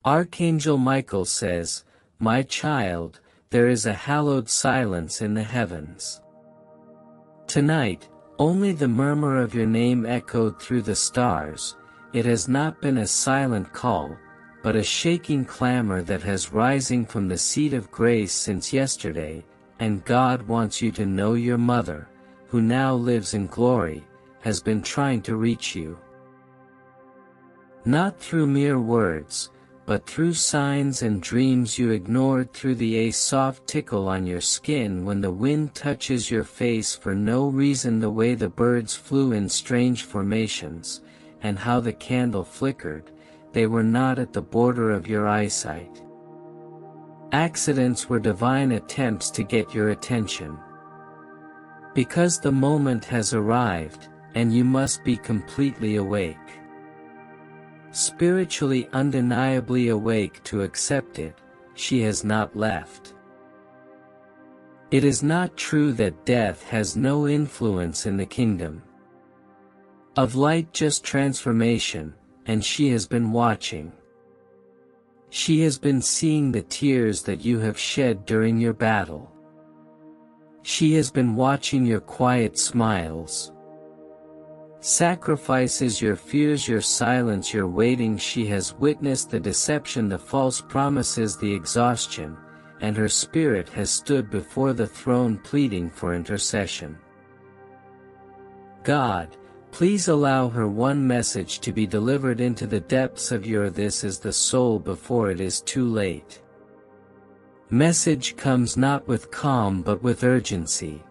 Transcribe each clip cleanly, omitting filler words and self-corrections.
Archangel Michael says, "My child, there is a hallowed silence in the heavens. Tonight, only the murmur of your name echoed through the stars. It has not been a silent call, but a shaking clamor that has rising from the seat of grace since yesterday, and God wants you to know your mother, who now lives in glory, has been trying to reach you. Not through mere words, but through signs and dreams you ignored, through a soft tickle on your skin when the wind touches your face for no reason, the way the birds flew in strange formations, and how the candle flickered. They were not at the border of your eyesight. Accidents were divine attempts to get your attention. Because the moment has arrived, and you must be completely awake. Spiritually undeniably awake to accept it, she has not left. It is not true that death has no influence in the kingdom of light, just transformation, and she has been watching. She has been seeing the tears that you have shed during your battle. She has been watching your quiet smiles, sacrifices, your fears, your silence, your waiting. She has witnessed the deception, the false promises, the exhaustion, and her spirit has stood before the throne pleading for intercession. God, please allow her one message to be delivered into the depths of your this is the soul before it is too late. Message comes not with calm but with urgency.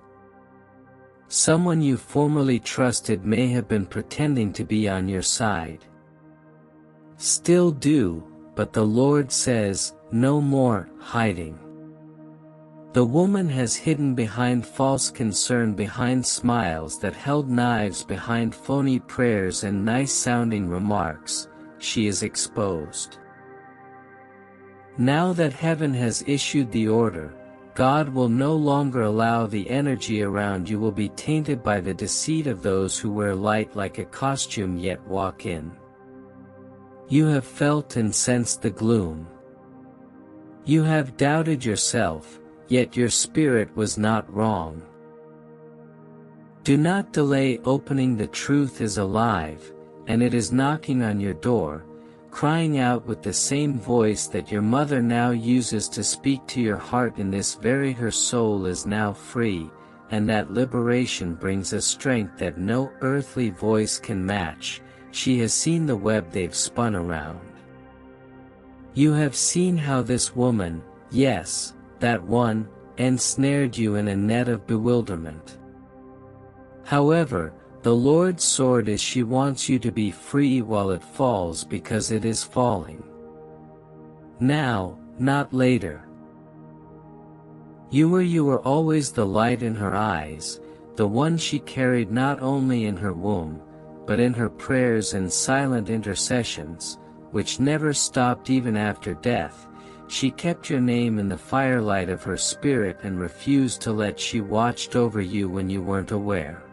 Someone you formerly trusted may have been pretending to be on your side. Still do, but the Lord says, no more hiding. The woman has hidden behind false concern, behind smiles that held knives, behind phony prayers and nice-sounding remarks. She is exposed. Now that heaven has issued the order, God will no longer allow the energy around you will be tainted by the deceit of those who wear light like a costume yet walk in. You have felt and sensed the gloom. You have doubted yourself, yet your spirit was not wrong. Do not delay opening. The truth is alive, and it is knocking on your door, crying out with the same voice that your mother now uses to speak to your heart. In this very her soul is now free, and that liberation brings a strength that no earthly voice can match. She has seen the web they've spun around. You have seen how this woman, yes, that one, ensnared you in a net of bewilderment. However, the Lord's sword is she wants you to be free while it falls, because it is falling. Now, not later. You were always the light in her eyes, the one she carried not only in her womb, but in her prayers and silent intercessions, which never stopped even after death. She kept your name in the firelight of her spirit and refused to let. She watched over you when you weren't aware.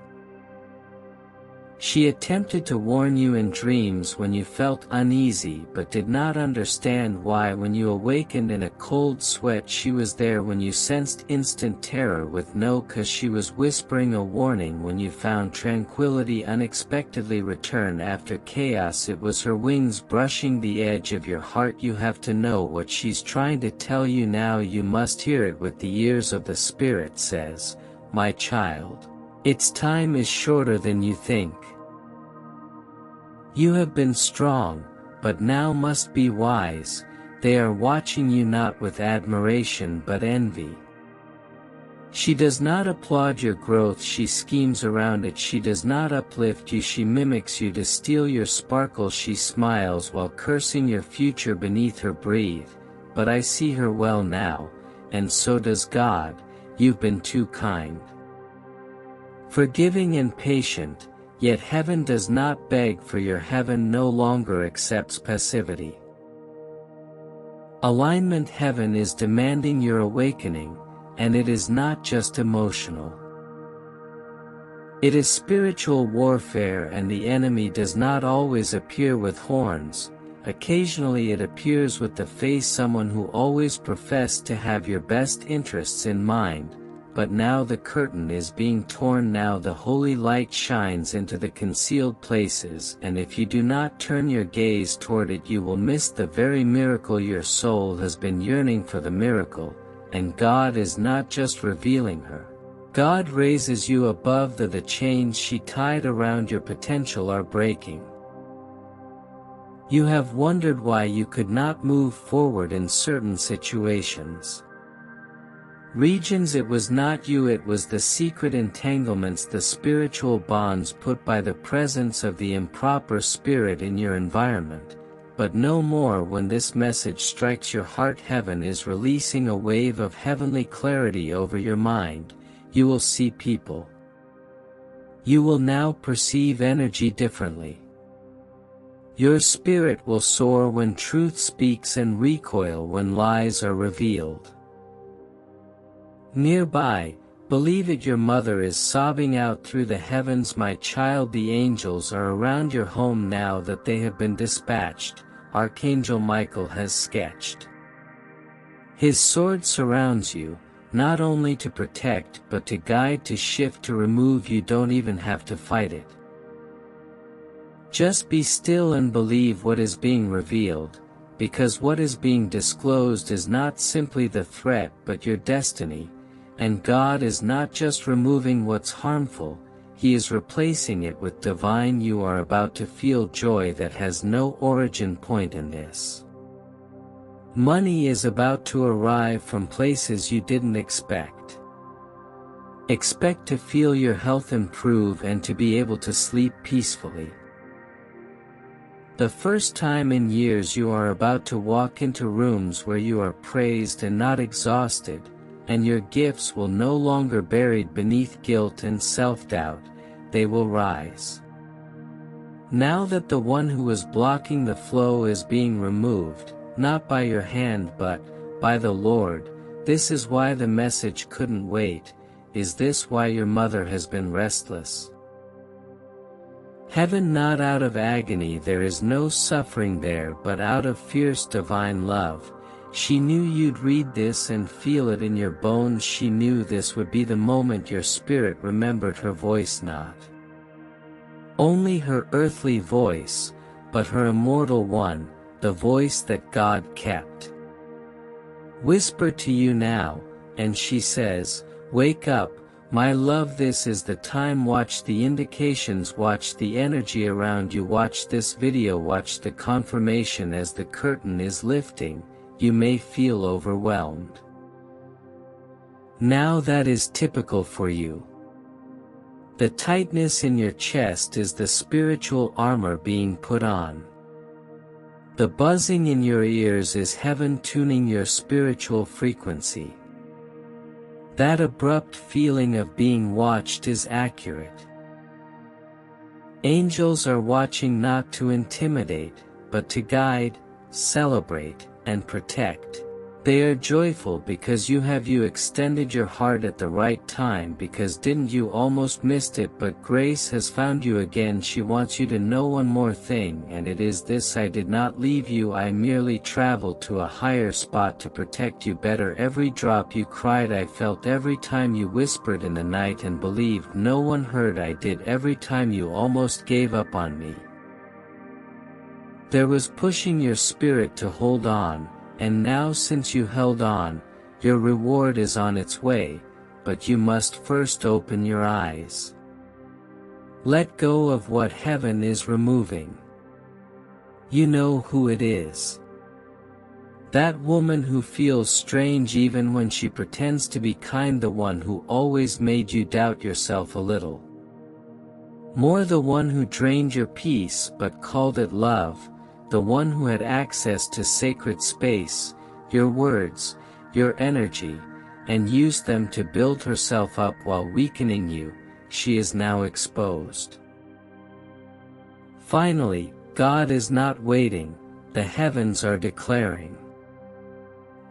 She attempted to warn you in dreams when you felt uneasy but did not understand why. When you awakened in a cold sweat, she was there. When you sensed instant terror with no cause, she was whispering a warning. When you found tranquility unexpectedly return after chaos, it was her wings brushing the edge of your heart. You have to know what she's trying to tell you now. You must hear it with the ears of the Spirit. Says, my child, its time is shorter than you think. You have been strong, but now must be wise. They are watching you not with admiration but envy. She does not applaud your growth, she schemes around it. She does not uplift you, she mimics you to steal your sparkle. She smiles while cursing your future beneath her breath. But I see her well now, and so does God. You've been too kind, forgiving and patient. Yet heaven does not beg for your heaven no longer accepts passivity. Alignment. Heaven is demanding your awakening, and it is not just emotional. It is spiritual warfare, and the enemy does not always appear with horns. Occasionally it appears with the face someone who always professed to have your best interests in mind, but now the curtain is being torn. Now the holy light shines into the concealed places, and if you do not turn your gaze toward it, you will miss the very miracle your soul has been yearning for. The miracle, and God is not just revealing her. God raises you above the chains she tied around your potential are breaking. You have wondered why you could not move forward in certain situations. Regions, it was not you, it was the secret entanglements, the spiritual bonds put by the presence of the improper spirit in your environment. But no more. When this message strikes your heart, heaven is releasing a wave of heavenly clarity over your mind. You will see people. You will now perceive energy differently. Your spirit will soar when truth speaks and recoil when lies are revealed. Nearby, believe it, your mother is sobbing out through the heavens, my child, the angels are around your home now that they have been dispatched. Archangel Michael has sketched. His sword surrounds you, not only to protect but to guide, to shift, to remove. You don't even have to fight it. Just be still and believe what is being revealed, because what is being disclosed is not simply the threat but your destiny. And God is not just removing what's harmful, He is replacing it with divine. You are about to feel joy that has no origin point in this. Money is about to arrive from places you didn't expect. Expect to feel your health improve and to be able to sleep peacefully. The first time in years you are about to walk into rooms where you are praised and not exhausted, and your gifts will no longer buried beneath guilt and self-doubt, they will rise. Now that the one who was blocking the flow is being removed, not by your hand but by the Lord, this is why the message couldn't wait. Is this why your mother has been restless? Heaven, not out of agony, there is no suffering there, but out of fierce divine love. She knew you'd read this and feel it in your bones. She knew this would be the moment your spirit remembered her voice, not only her earthly voice, but her immortal one, the voice that God kept. Whisper to you now, and she says, wake up, my love, this is the time. Watch the indications, watch the energy around you, watch this video, watch the confirmation as the curtain is lifting. You may feel overwhelmed. Now that is typical for you. The tightness in your chest is the spiritual armor being put on. The buzzing in your ears is heaven tuning your spiritual frequency. That abrupt feeling of being watched is accurate. Angels are watching, not to intimidate, but to guide, celebrate, and protect. They are joyful because you extended your heart at the right time, because didn't you almost missed it, but grace has found you again. She wants you to know one more thing, and it is this: I did not leave you, I merely traveled to a higher spot to protect you better. Every drop you cried I felt, every time you whispered in the night and believed no one heard I did, every time you almost gave up on me. There was pushing your spirit to hold on, and now since you held on, your reward is on its way, but you must first open your eyes. Let go of what heaven is removing. You know who it is. That woman who feels strange even when she pretends to be kind, the one who always made you doubt yourself a little more, the one who drained your peace but called it love, the one who had access to sacred space, your words, your energy, and used them to build herself up while weakening you. She is now exposed. Finally, God is not waiting, the heavens are declaring.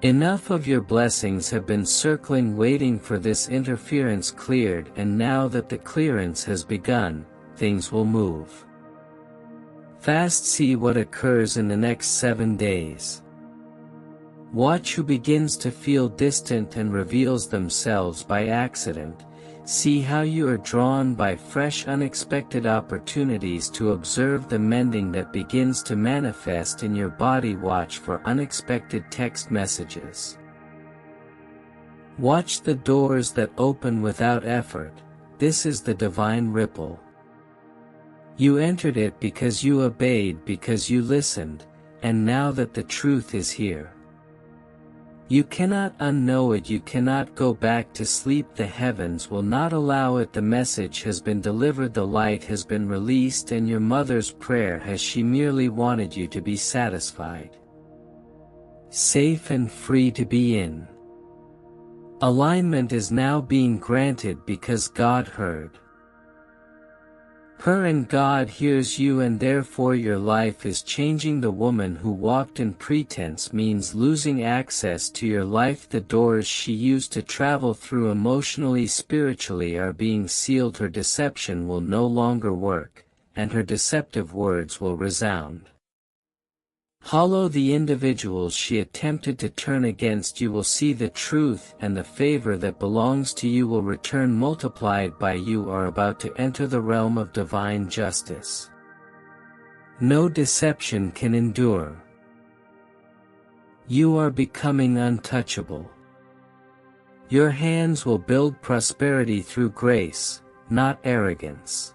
Enough of your blessings have been circling, waiting for this interference cleared, and now that the clearance has begun, things will move. Fast, see what occurs in the next 7 days. Watch who begins to feel distant and reveals themselves by accident. See how you are drawn by fresh unexpected opportunities to observe the mending that begins to manifest in your body. Watch for unexpected text messages. Watch the doors that open without effort. This is the divine ripple. You entered it because you obeyed, because you listened, and now that the truth is here, you cannot unknow it, you cannot go back to sleep. The heavens will not allow it. The message has been delivered, the light has been released, and your mother's prayer has she merely wanted you to be satisfied, safe and free to be in. Alignment is now being granted because God heard her and God hears you, and therefore your life is changing. The woman who walked in pretense means losing access to your life. The doors she used to travel through emotionally, spiritually are being sealed. Her deception will no longer work, and her deceptive words will resound hollow. The individuals she attempted to turn against you will see the truth, and the favor that belongs to you will return multiplied. By you are about to enter the realm of divine justice. No deception can endure. You are becoming untouchable. Your hands will build prosperity through grace, not arrogance.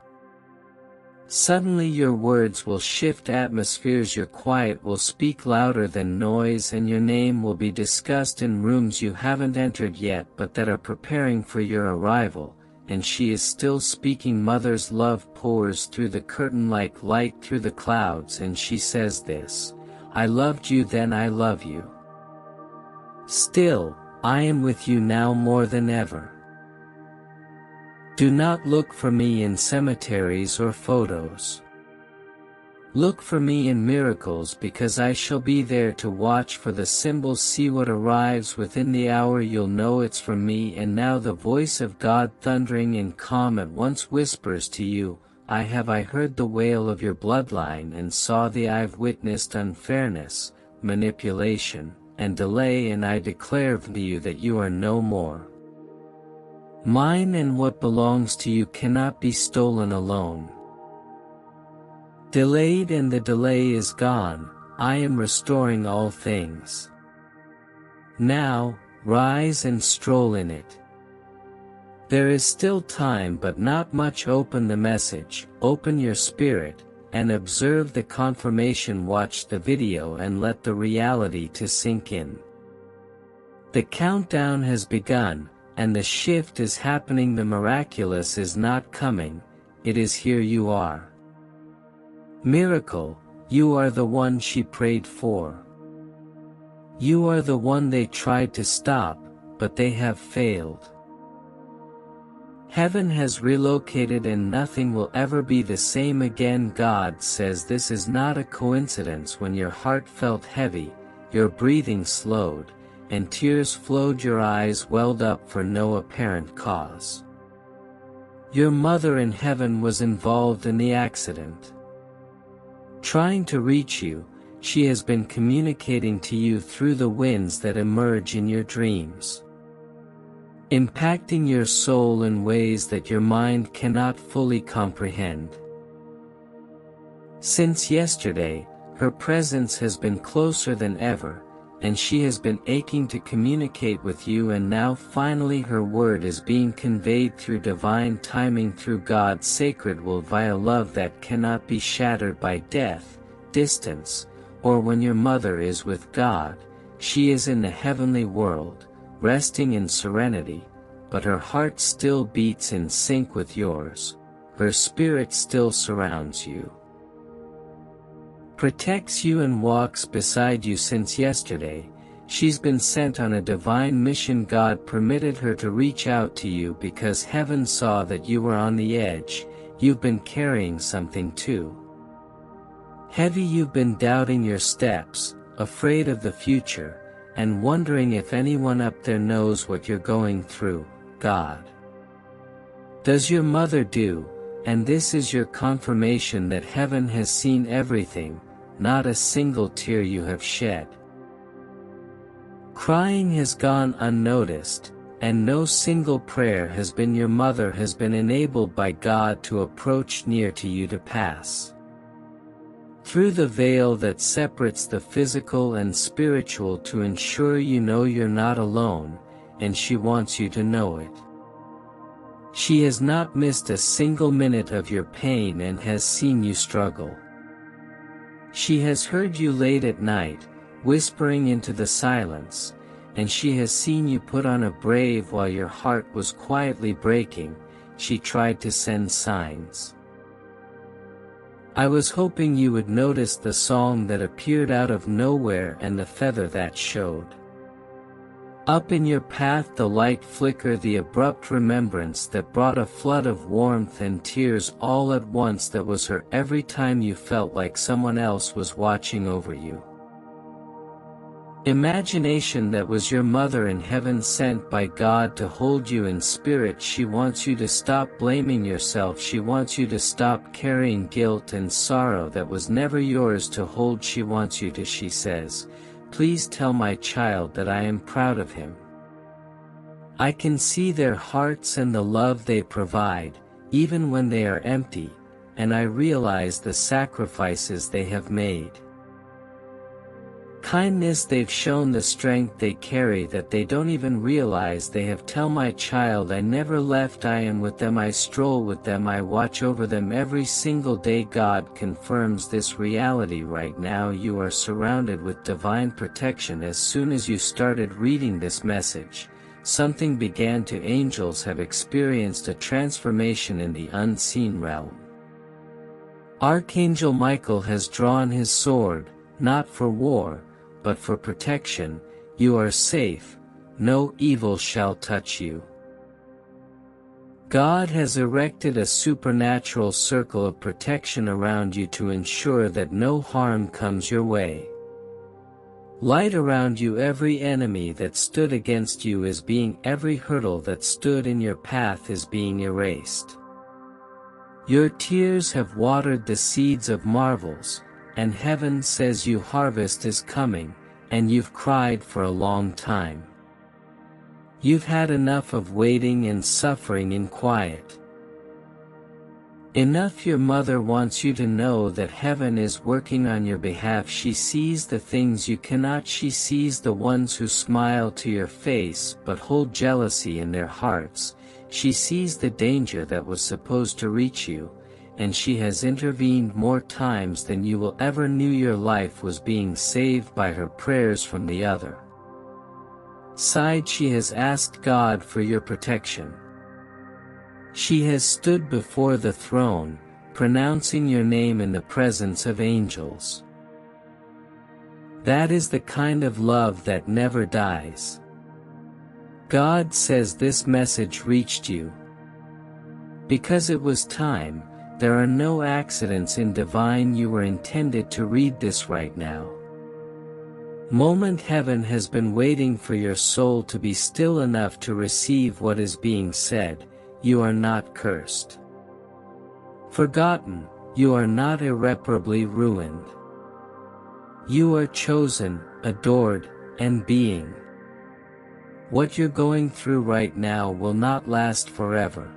Suddenly your words will shift atmospheres, your quiet will speak louder than noise, and your name will be discussed in rooms you haven't entered yet but that are preparing for your arrival, and she is still speaking. Mother's love pours through the curtain like light through the clouds, and she says this: I loved you then, I love you still, I am with you now more than ever. Do not look for me in cemeteries or photos. Look for me in miracles, because I shall be there to watch for the symbols. See what arrives within the hour, you'll know it's from me. And now the voice of God, thundering in calm at once, whispers to you, I heard the wail of your bloodline, and saw I've witnessed unfairness, manipulation, and delay, and I declare to you that you are no more mine, and what belongs to you cannot be stolen alone. Delayed, and the delay is gone. I am restoring all things. Now, rise and stroll in it. There is still time, but not much. Open the message, open your spirit, and observe the confirmation. Watch the video and let the reality to sink in. The countdown has begun, and the shift is happening. The miraculous is not coming, it is here. You are. Miracle, you are the one she prayed for. You are the one they tried to stop, but they have failed. Heaven has relocated, and nothing will ever be the same again. God says this is not a coincidence. When your heart felt heavy, your breathing slowed, and tears flowed, your eyes welled up for no apparent cause. Your mother in heaven was involved in the accident. Trying to reach you, she has been communicating to you through the winds that emerge in your dreams, impacting your soul in ways that your mind cannot fully comprehend. Since yesterday, her presence has been closer than ever, and she has been aching to communicate with you, and now finally her word is being conveyed through divine timing, through God's sacred will, via love that cannot be shattered by death, distance, or when your mother is with God. She is in the heavenly world, resting in serenity, but her heart still beats in sync with yours. Her spirit still surrounds you, protects you, and walks beside you. Since yesterday, she's been sent on a divine mission. God permitted her to reach out to you because heaven saw that you were on the edge. You've been carrying something too heavy. You've been doubting your steps, afraid of the future, and wondering if anyone up there knows what you're going through. God, does your mother do? and this is your confirmation that heaven has seen everything, not a single tear you have shed. Crying has gone unnoticed, and no single prayer your mother has been enabled by God to approach near to you to pass through the veil that separates the physical and spiritual to ensure you know you're not alone, and she wants you to know it. She has not missed a single minute of your pain and has seen you struggle. She has heard you late at night, whispering into the silence, and she has seen you put on a brave while your heart was quietly breaking. She tried to send signs. I was hoping you would notice the song that appeared out of nowhere and the feather that showed up in your path, the light flicker, the abrupt remembrance that brought a flood of warmth and tears all at once. That was her every time you felt like someone else was watching over you. Imagination that was your mother in heaven, sent by God to hold you in spirit. She wants you to stop blaming yourself. She wants you to stop carrying guilt and sorrow that was never yours to hold. She wants you to, she says, please tell my child that I am proud of him. I can see their hearts and the love they provide, even when they are empty, and I realize the sacrifices they have made. Kindness they've shown, the strength they carry that they don't even realize they have. Tell my child I never left. I am with them, I stroll with them, I watch over them every single day. God confirms this reality right now. You are surrounded with divine protection. As soon as you started reading this message, something began to. Angels have experienced a transformation in the unseen realm. Archangel Michael has drawn his sword, not for war, but for protection. You are safe, no evil shall touch you. God has erected a supernatural circle of protection around you to ensure that no harm comes your way. Light around you, every enemy that stood against you is being, every hurdle that stood in your path is being erased. Your tears have watered the seeds of marvels, and heaven says your harvest is coming, and you've cried for a long time. You've had enough of waiting and suffering in quiet. Enough. Your mother wants you to know that heaven is working on your behalf. She sees the things you cannot. She sees the ones who smile to your face but hold jealousy in their hearts. She sees the danger that was supposed to reach you, and she has intervened more times than you will ever knew. Your life was being saved by her prayers. From the other side, she has asked God for your protection. She has stood before the throne, pronouncing your name in the presence of angels. That is the kind of love that never dies. God says this message reached you because it was time. There are no accidents in divine. You were intended to read this right now. Moment. Heaven has been waiting for your soul to be still enough to receive what is being said. You are not cursed, forgotten. You are not irreparably ruined. You are chosen, adored, and being. What you're going through right now will not last forever.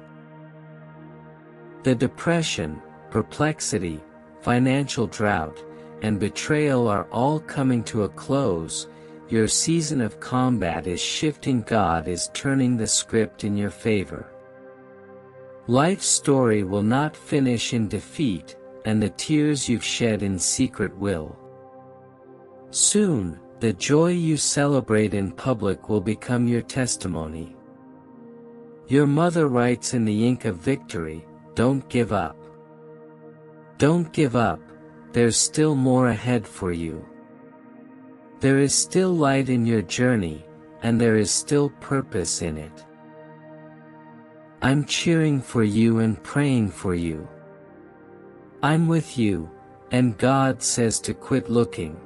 The depression, perplexity, financial drought, and betrayal are all coming to a close. Your season of combat is shifting. God is turning the script in your favor. Life's story will not finish in defeat, and the tears you've shed in secret will. Soon, the joy you celebrate in public will become your testimony. Your mother writes in the ink of victory, don't give up. Don't give up, there's still more ahead for you. There is still light in your journey, and there is still purpose in it. I'm cheering for you and praying for you. I'm with you, and God says to quit looking.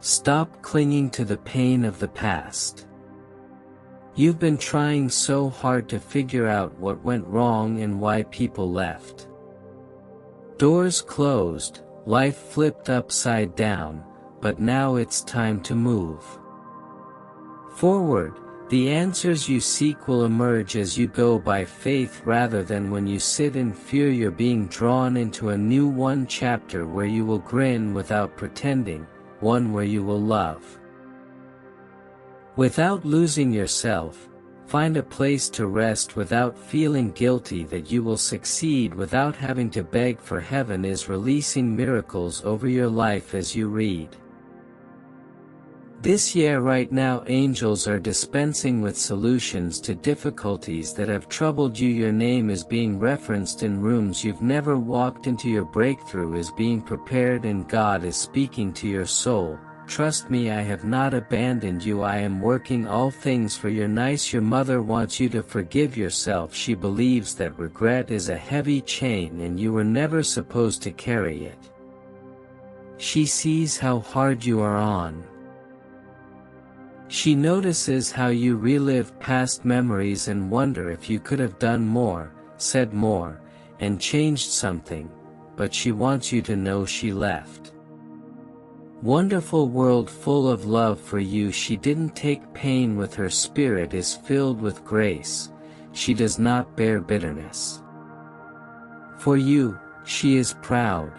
Stop clinging to the pain of the past. You've been trying so hard to figure out what went wrong and why people left. Doors closed, life flipped upside down, but now it's time to move forward. The answers you seek will emerge as you go by faith rather than when you sit in fear. You're being drawn into a new one chapter where you will grin without pretending, one where you will love without losing yourself, find a place to rest without feeling guilty, that you will succeed without having to beg for. Heaven is releasing miracles over your life as you read. This year right now, angels are dispensing with solutions to difficulties that have troubled you. Your name is being referenced in rooms you've never walked into. Your breakthrough is being prepared and God is speaking to your soul. Trust me, I have not abandoned you. I am working all things for your nice. Your mother wants you to forgive yourself. She believes that regret is a heavy chain and you were never supposed to carry it. She sees how hard you are on. She notices how you relive past memories and wonder if you could have done more, said more, and changed something, but she wants you to know she left wonderful world full of love for you. She didn't take pain. With her spirit is filled with grace. She does not bear bitterness. For you, she is proud,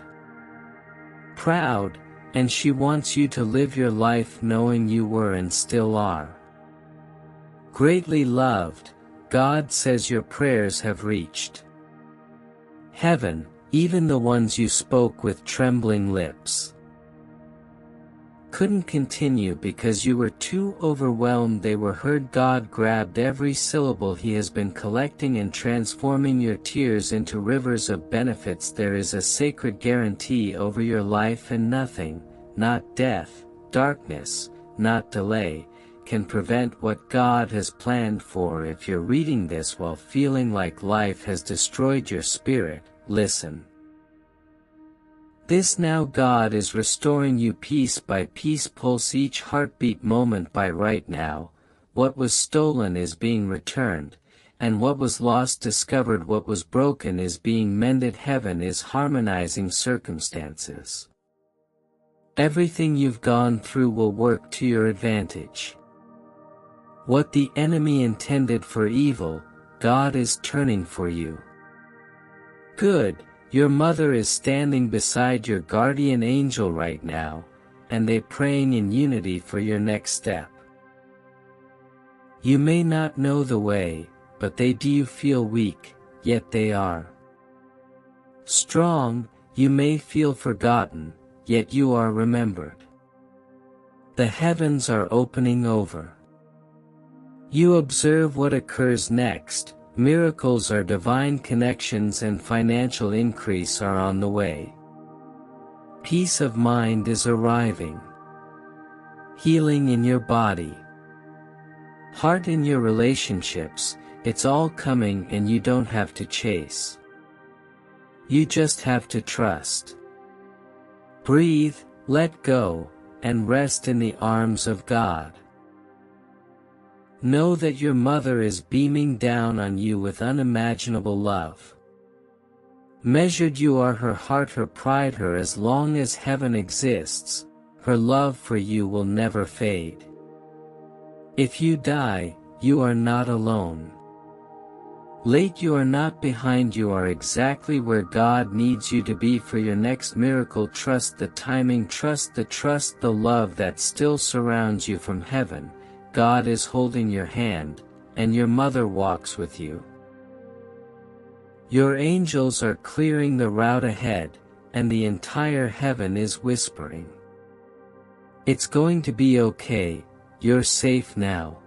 and she wants you to live your life knowing you were and still are greatly loved. God says your prayers have reached heaven, even the ones you spoke with trembling lips couldn't continue because you were too overwhelmed. They were heard. God grabbed every syllable. He has been collecting and transforming your tears into rivers of benefits. There is a sacred guarantee over your life, and nothing, not death, darkness, not delay, can prevent what God has planned for. If you're reading this while feeling like life has destroyed your spirit, listen. This now, God is restoring you piece by piece. Pulse each heartbeat moment by right now. What was stolen is being returned, and what was lost discovered. What was broken is being mended. Heaven is harmonizing circumstances. Everything you've gone through will work to your advantage. What the enemy intended for evil, God is turning for you good. Your mother is standing beside your guardian angel right now, and they praying in unity for your next step. You may not know the way, but they do. You feel weak, yet they are strong. You may feel forgotten, yet you are remembered. The heavens are opening over. You observe what occurs next. Miracles are divine connections and financial increase are on the way. Peace of mind is arriving. Healing in your body, heart, in your relationships, it's all coming, and you don't have to chase. You just have to trust. Breathe, let go, and rest in the arms of God. Know that your mother is beaming down on you with unimaginable love. Measured you are her heart, her pride, her as long as heaven exists, her love for you will never fade. If you die, you are not alone. Late, you are not behind. You are exactly where God needs you to be for your next miracle. Trust the timing, trust the love that still surrounds you from heaven. God is holding your hand, and your mother walks with you. Your angels are clearing the route ahead, and the entire heaven is whispering. It's going to be okay, you're safe now.